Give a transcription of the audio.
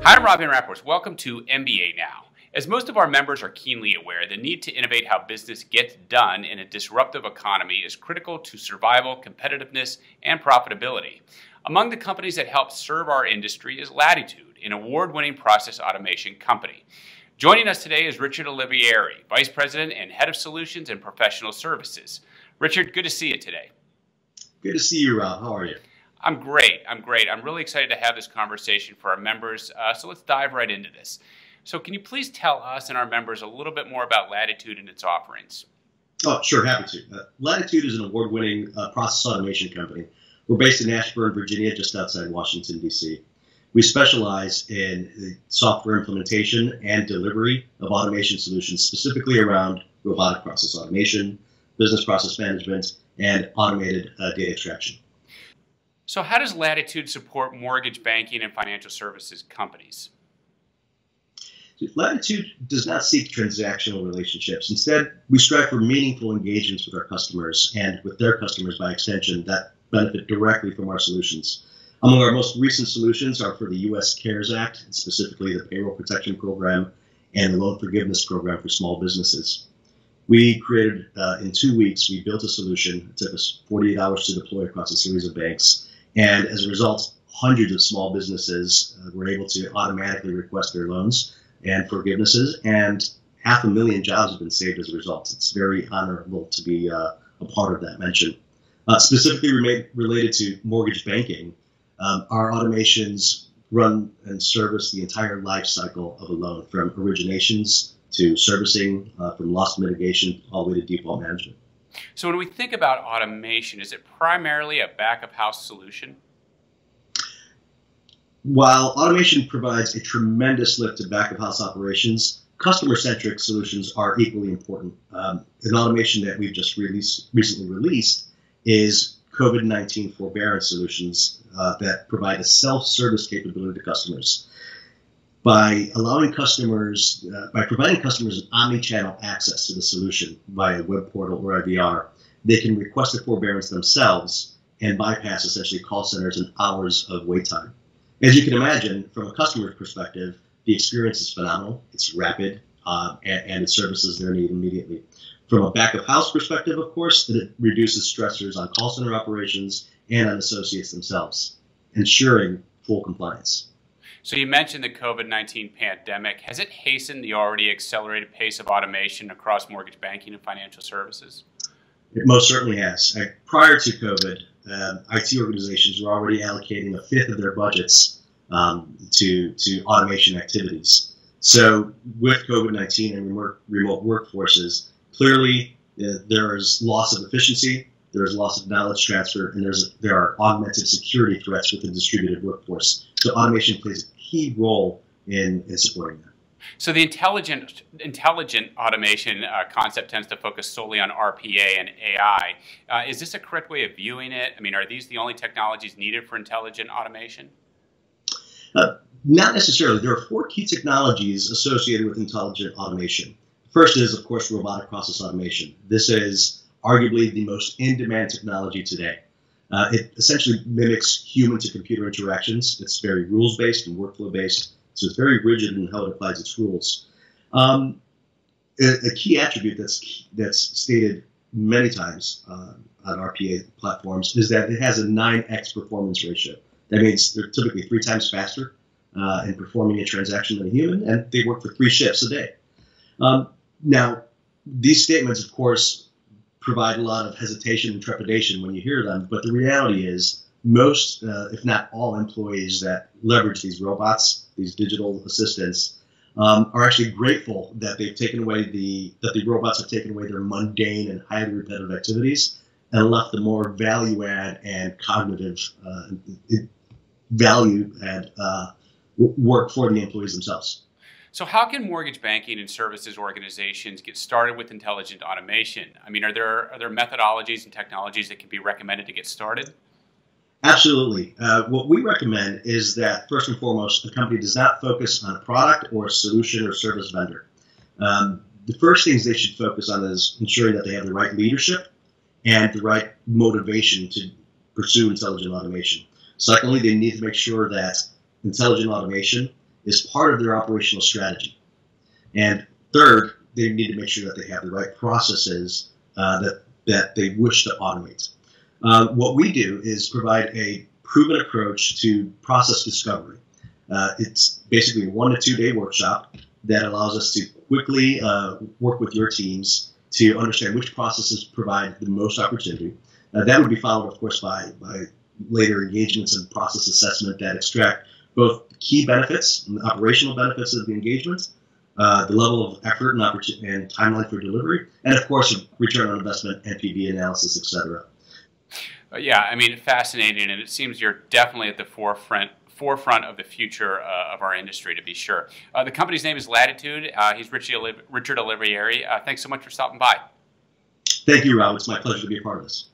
Hi, I'm Robin Rappers. Welcome to MBANow. As most of our members are keenly aware, the need to innovate how business gets done in a disruptive economy is critical to survival, competitiveness, and profitability. Among the companies that help serve our industry is Lateetud, an award-winning process automation company. Joining us today is Richard Olivieri, Vice President and Head of Solutions and Professional Services. Richard, good to see you today. Good to see you, Rob. How are you? I'm great. I'm really excited to have this conversation for our members. So let's dive right into this. So can you please tell us and our members a little bit more about Lateetud and its offerings? Oh, sure. Happy to. Lateetud is an award-winning process automation company. We're based in Ashburn, Virginia, just outside Washington, D.C. We specialize in the software implementation and delivery of automation solutions, specifically around robotic process automation, business process management, and automated data extraction. So how does Lateetud support mortgage banking and financial services companies? Lateetud does not seek transactional relationships. Instead, we strive for meaningful engagements with our customers and with their customers by extension that benefit directly from our solutions. Among our most recent solutions are for the U.S. CARES Act, and specifically the Payroll Protection Program and the Loan Forgiveness Program for small businesses. We created, in 2 weeks, we built a solution. It took us 48 hours to deploy across a series of banks. And as a result, hundreds of small businesses were able to automatically request their loans and forgivenesses, and 500,000 jobs have been saved as a result. It's very honorable to be a part of that mention. Specifically related to mortgage banking, our automations run and service the entire life cycle of a loan, from originations to servicing, from loss mitigation all the way to default management. So when we think about automation, is it primarily a back-of-house solution? While automation provides a tremendous lift to back-of-house operations, customer-centric solutions are equally important. An automation that we've just recently released is COVID-19 forbearance solutions that provide a self-service capability to customers. By providing customers an omni-channel access to the solution via web portal or IVR, they can request a forbearance themselves and bypass essentially call centers and hours of wait time. As you can imagine, from a customer's perspective, the experience is phenomenal. It's rapid, and it services their need immediately. From a back-of-house perspective, of course, it reduces stressors on call center operations and on associates themselves, ensuring full compliance. So you mentioned the COVID-19 pandemic. Has it hastened the already accelerated pace of automation across mortgage banking and financial services? It most certainly has. Prior to COVID, IT organizations were already allocating a fifth of their budgets to automation activities. So with COVID-19 and remote workforces, clearly there is loss of efficiency, there is loss of knowledge transfer, and there are augmented security threats with the distributed workforce. So automation plays a key role in supporting that. So the intelligent automation concept tends to focus solely on RPA and AI. Is this a correct way of viewing it? I mean, are these the only technologies needed for intelligent automation? Not necessarily. There are 4 key technologies associated with intelligent automation. First is, of course, robotic process automation. This is arguably the most in-demand technology today. It essentially mimics human-to-computer interactions. It's very rules-based and workflow-based, so it's very rigid in how it applies its rules. A key attribute that's stated many times on RPA platforms is that it has a 9x performance ratio. That means they're typically 3 times faster in performing a transaction than a human, and they work for 3 shifts a day. Now, these statements, of course, provide a lot of hesitation and trepidation when you hear them, but the reality is most, if not all, employees that leverage these robots, these digital assistants, are actually grateful that the robots have taken away their mundane and highly repetitive activities and left the more value add and cognitive value add work for the employees themselves. So how can mortgage banking and services organizations get started with intelligent automation? I mean, are there methodologies and technologies that can be recommended to get started? Absolutely. What we recommend is that, first and foremost, a company does not focus on a product or a solution or service vendor. The first things they should focus on is ensuring that they have the right leadership and the right motivation to pursue intelligent automation. Secondly, they need to make sure that intelligent automation is part of their operational strategy. And third, they need to make sure that they have the right processes that they wish to automate. What we do is provide a proven approach to process discovery. It's basically a 1 to 2 day workshop that allows us to quickly work with your teams to understand which processes provide the most opportunity. That would be followed, of course, by later engagements and process assessment that extract both key benefits and operational benefits of the engagement, the level of effort and timeline for delivery, and of course, return on investment, NPV analysis, etc. Yeah, I mean, fascinating, and it seems you're definitely at the forefront of the future of our industry, to be sure. The company's name is Lateetud. He's Richard Olivieri. Thanks so much for stopping by. Thank you, Rob. It's my pleasure to be a part of this.